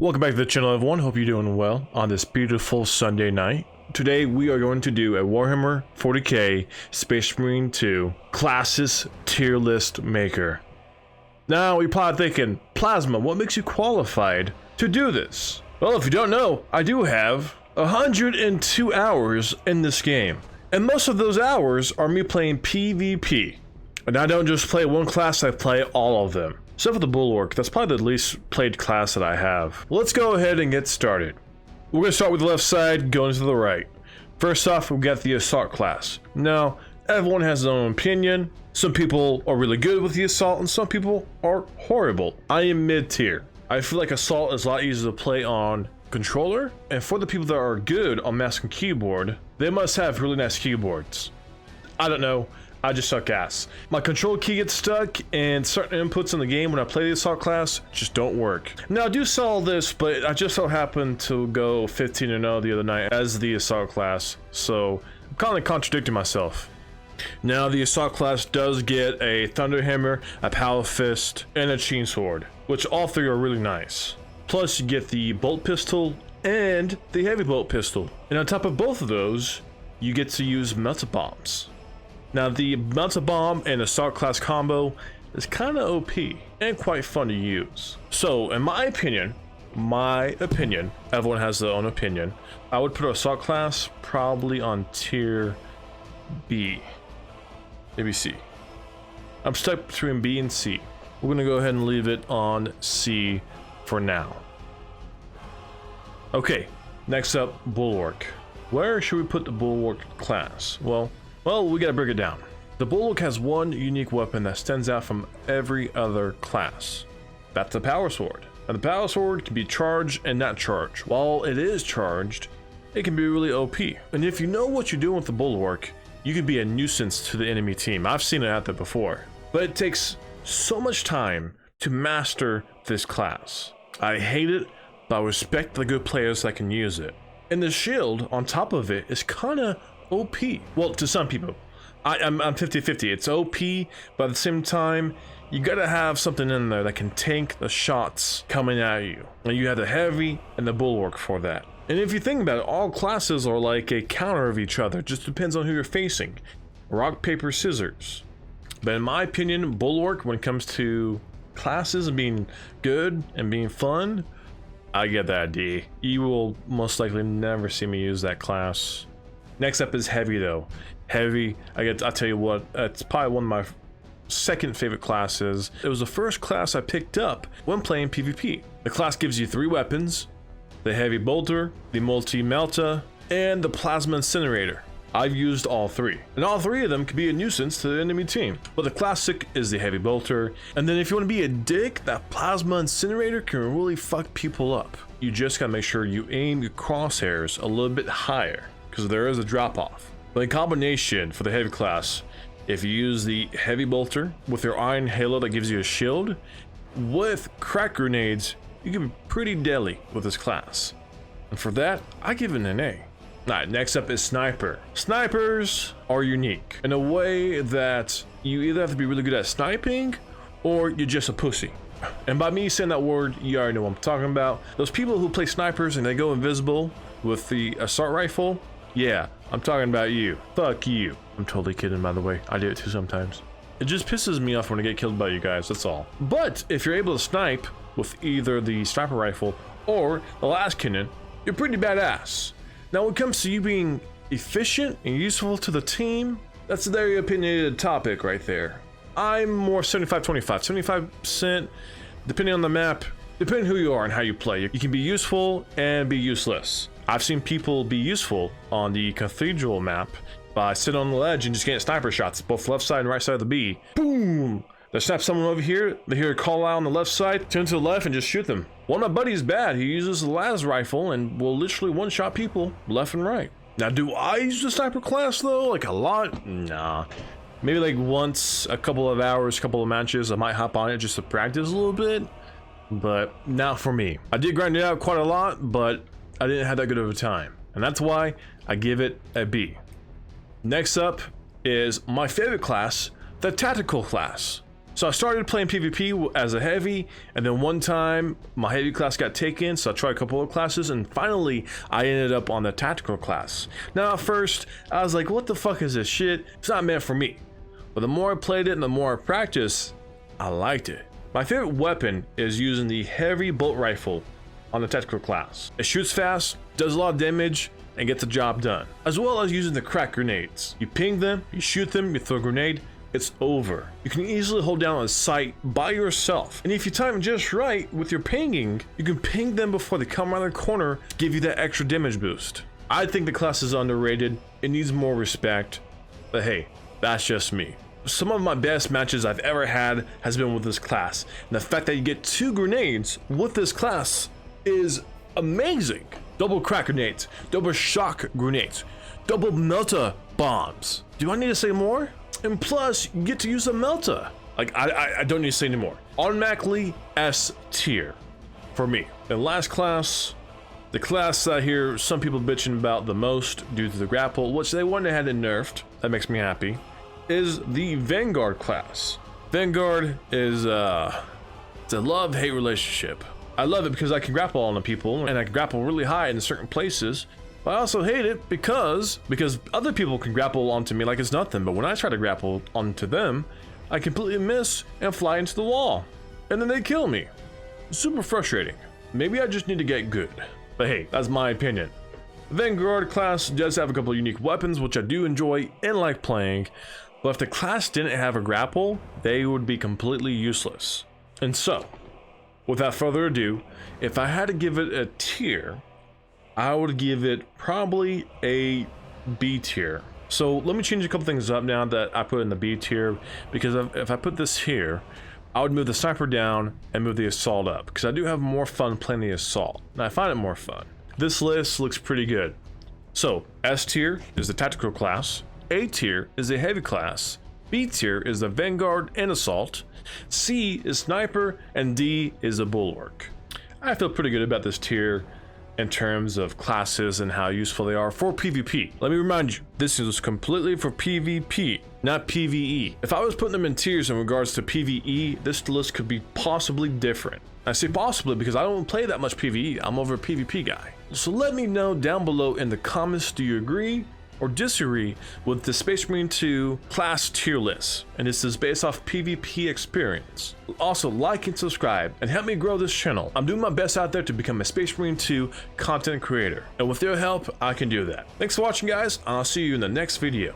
Welcome back to the channel, everyone. Hope you're doing well on this beautiful Sunday night. Today we are going to do a Warhammer 40k Space Marine 2 classes tier list maker. Now you're probably thinking, Plasma, what makes you qualified to do this? Well, if you don't know, I do have 102 hours in this game, and most of those hours are me playing PvP. And I don't just play one class, I play all of them. Except for the Bulwark, that's probably the least played class that I have. Let's go ahead and get started. We're going to start with the left side, going to the right. First off, we've got the Assault class. Now, everyone has their own opinion. Some people are really good with the Assault, and some people are horrible. I am mid-tier. I feel like Assault is a lot easier to play on controller, and for the people that are good on mouse and keyboard, they must have really nice keyboards. I don't know. I just suck ass. My control key gets stuck, and certain inputs in the game when I play the Assault class just don't work. Now, I do sell this, but I just so happened to go 15-0 the other night as the Assault class, so I'm kind of contradicting myself. Now, the Assault class does get a Thunder Hammer, a Power Fist, and a Chain Sword, which all three are really nice. Plus, you get the Bolt Pistol and the Heavy Bolt Pistol. And on top of both of those, you get to use Melta Bombs. Now, the Melta Bomb and Assault class combo is kind of OP and quite fun to use. So, in my opinion, everyone has their own opinion, I would put Assault class probably on tier B, maybe C. I'm stuck between B and C. We're gonna go ahead and leave it on C for now. Okay, next up, Bulwark. Where should we put the Bulwark class? Well, we gotta break it down. The Bulwark has one unique weapon that stands out from every other class. That's the Power Sword. And the Power Sword can be charged and not charged. While it is charged, it can be really OP. And if you know what you're doing with the Bulwark, you can be a nuisance to the enemy team. I've seen it out there before. But it takes so much time to master this class. I hate it, but I respect the good players that can use it. And the shield on top of it is kinda OP. Well, to some people. I'm 50-50. It's OP, but at the same time, you gotta have something in there that can tank the shots coming at you. And you have the Heavy and the Bulwark for that. And if you think about it, all classes are like a counter of each other. It just depends on who you're facing. Rock, paper, scissors. But in my opinion, Bulwark, when it comes to classes and being good and being fun, I get that D. You will most likely never see me use that class. Next up is Heavy, though. Heavy, I'll tell you what, it's probably one of my second favorite classes. It was the first class I picked up when playing PvP. The class gives you 3 weapons: the Heavy Bolter, the Multi-Melta, and the Plasma Incinerator. I've used all 3, and all 3 of them can be a nuisance to the enemy team. But the classic is the Heavy Bolter, and then if you want to be a dick, that Plasma Incinerator can really fuck people up. You just gotta make sure you aim your crosshairs a little bit higher, because there is a drop-off. But in combination for the Heavy class, if you use the Heavy Bolter with your Iron Halo that gives you a shield, with crack grenades, you can be pretty deadly with this class. And for that, I give it an A. Alright, next up is Sniper. Snipers are unique in a way that you either have to be really good at sniping, or you're just a pussy. And by me saying that word, you already know what I'm talking about. Those people who play snipers and they go invisible with the assault rifle, yeah, I'm talking about you. Fuck you. I'm totally kidding, by the way. I do it too sometimes. It just pisses me off when I get killed by you guys, that's all. But if you're able to snipe with either the sniper rifle or the last cannon, you're pretty badass. Now, when it comes to you being efficient and useful to the team, that's a very opinionated topic right there. I'm more 75-25. 75%, depending on the map, depending who you are and how you play. You can be useful and be useless. I've seen people be useful on the Cathedral map by sitting on the ledge and just getting sniper shots, both left side and right side of the B. Boom! They snap someone over here, they hear a call out on the left side, turn to the left and just shoot them. One of my buddies bad, he uses the las rifle and will literally one-shot people left and right. Now, do I use the sniper class though? Like a lot? Nah. Maybe like once, a couple of hours, a couple of matches, I might hop on it just to practice a little bit. But not for me. I did grind it out quite a lot, but I didn't have that good of a time. And that's why I give it a B. Next up is my favorite class, the Tactical class. So I started playing PvP as a heavy, and then one time my heavy class got taken, so I tried a couple of classes, and finally I ended up on the tactical class. Now at first I was like, what the fuck is this shit? It's not meant for me. But the more I played it and the more I practiced, I liked it. My favorite weapon is using the heavy bolt rifle on the tactical class. It shoots fast, does a lot of damage, and gets the job done. As well as using the crack grenades. You ping them, you shoot them, you throw a grenade, it's over. You can easily hold down a site by yourself. And if you time it just right with your pinging, you can ping them before they come around the corner to give you that extra damage boost. I think the class is underrated. It needs more respect. But hey, that's just me. Some of my best matches I've ever had has been with this class. And the fact that you get 2 grenades with this class is amazing. Double crack grenades, double shock grenades, double melta bombs. Do I need to say more? And plus, you get to use a melta. Like, I don't need to say anymore. Automatically S tier for me. In last class, the class I hear some people bitching about the most due to the grapple, which they wouldn't have had it nerfed, that makes me happy, is the Vanguard class. Vanguard is it's a love-hate relationship. I love it because I can grapple on the people, and I can grapple really high in certain places. But I also hate it because other people can grapple onto me like it's nothing, but when I try to grapple onto them, I completely miss and fly into the wall. And then they kill me. Super frustrating. Maybe I just need to get good. But hey, that's my opinion. The Vanguard class does have a couple of unique weapons, which I do enjoy and like playing, but if the class didn't have a grapple, they would be completely useless. And so, without further ado, if I had to give it a tier, I would give it probably a B tier. So let me change a couple things up now that I put in the B tier, because if I put this here, I would move the sniper down and move the assault up, because I do have more fun playing the assault, and I find it more fun. This list looks pretty good. So S tier is the tactical class, A tier is the heavy class, B tier is the Vanguard and assault, C is sniper, and D is a bulwark. I feel pretty good about this tier in terms of classes and how useful they are for PvP. Let me remind you, this is completely for PvP, not PvE. If I was putting them in tiers in regards to PvE, this list could be possibly different. I say possibly because I don't play that much PvE, I'm over a PvP guy. So let me know down below in the comments, do you agree or disagree with the Space Marine 2 class tier list? And this is based off PvP experience. Also, like and subscribe and help me grow this channel. I'm doing my best out there to become a Space Marine 2 content creator. And with your help, I can do that. Thanks for watching, guys. I'll see you in the next video.